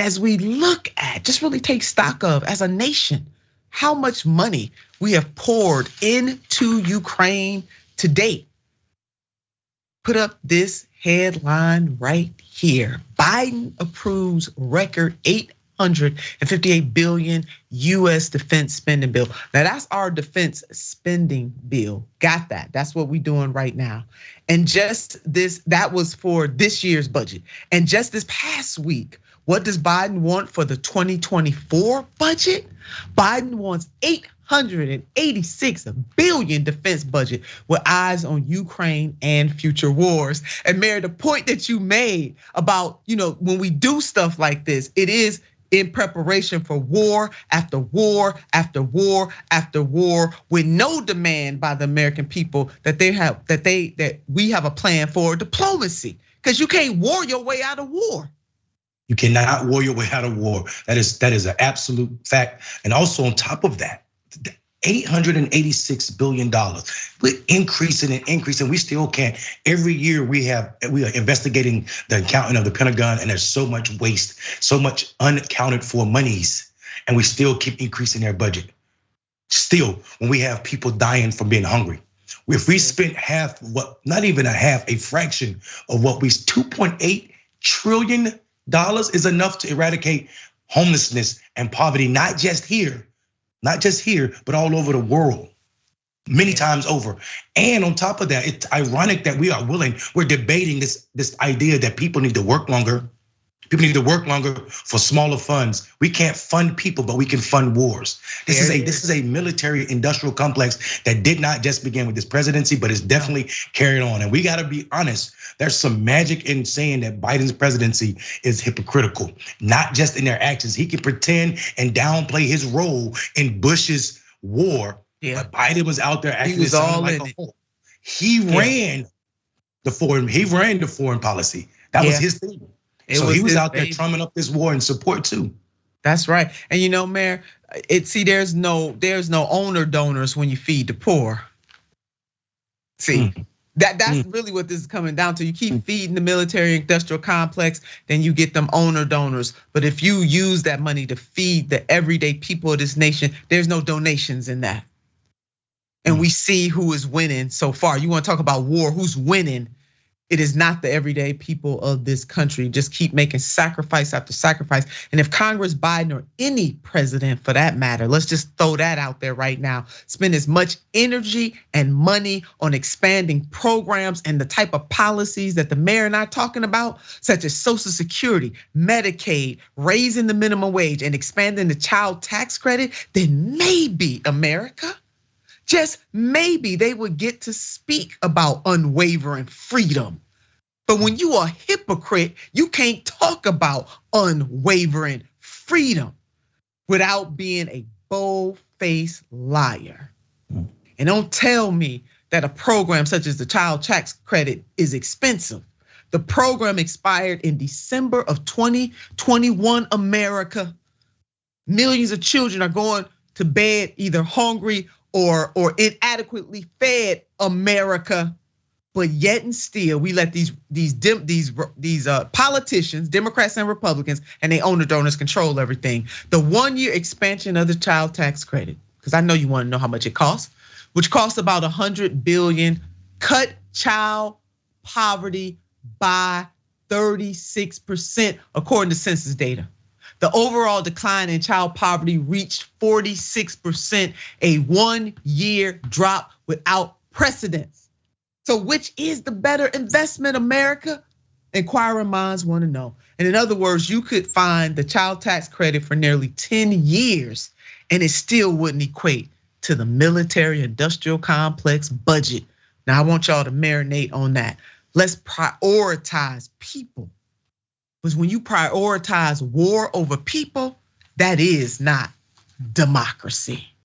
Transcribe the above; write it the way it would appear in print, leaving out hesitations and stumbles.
as we look at, just really take stock of as a nation, how much money we have poured into Ukraine to date. Put up this headline right here. Biden approves record $858 billion US defense spending bill. Now that's our defense spending bill. Got that? That's what we're doing right now. And just this, that was for this year's budget. And just this past week, what does Biden want for the 2024 budget? Biden wants $886 billion defense budget with eyes on Ukraine and future wars. And Mary, the point that you made about, when we do stuff like this, it is in preparation for war after war after war after war, with no demand by the American people that we have a plan for diplomacy. Because you can't war your way out of war. You cannot war your way out of war. That is an absolute fact. And also on top of that, $886 billion. We're increasing and increasing. We still can't. Every year we are investigating the accounting of the Pentagon, and there's so much waste, so much unaccounted for monies, and we still keep increasing their budget. Still, when we have people dying from being hungry. If we spent a fraction of what we, $2.8 trillion is enough to eradicate homelessness and poverty, not just here, but all over the world, many times over. And on top of that, it's ironic that we're debating this idea that people need to work longer. People need to work longer for smaller funds. We can't fund people, but we can fund wars. This is a military industrial complex that did not just begin with this presidency, but is definitely carried on. And we gotta be honest, there's some magic in saying that Biden's presidency is hypocritical, not just in their actions. He can pretend and downplay his role in Bush's war, but Biden was out there acting like a whole. He ran the foreign policy. That was his thing. So he was out there trumping up this war in support too. That's right. And Mayor, there's no owner donors when you feed the poor. See, that's really what this is coming down to. You keep feeding the military industrial complex, then you get them owner donors. But if you use that money to feed the everyday people of this nation, there's no donations in that. And we see who is winning so far. You want to talk about war, who's winning? It is not the everyday people of this country. Just keep making sacrifice after sacrifice. And if Congress, Biden, or any president for that matter, let's just throw that out there right now, spend as much energy and money on expanding programs and the type of policies that the mayor and I are talking about, such as Social Security, Medicaid, raising the minimum wage, and expanding the child tax credit, then maybe America, just maybe they would get to speak about unwavering freedom. But when you are a hypocrite, you can't talk about unwavering freedom without being a bold-faced liar. And don't tell me that a program such as the child tax credit is expensive. The program expired in December of 2021, America. Millions of children are going to bed either hungry or inadequately fed, America. But yet and still, we let these politicians, Democrats and Republicans, and their owner donors control everything. The 1-year expansion of the child tax credit, because I know you want to know how much it costs, which costs about $100 billion, cut child poverty by 36%, according to census data. The overall decline in child poverty reached 46%, a 1-year drop without precedence. So which is the better investment, America? Inquiring minds want to know. And in other words, you could find the child tax credit for nearly 10 years and it still wouldn't equate to the military industrial complex budget. Now I want y'all to marinate on that. Let's prioritize people. Because when you prioritize war over people, that is not democracy.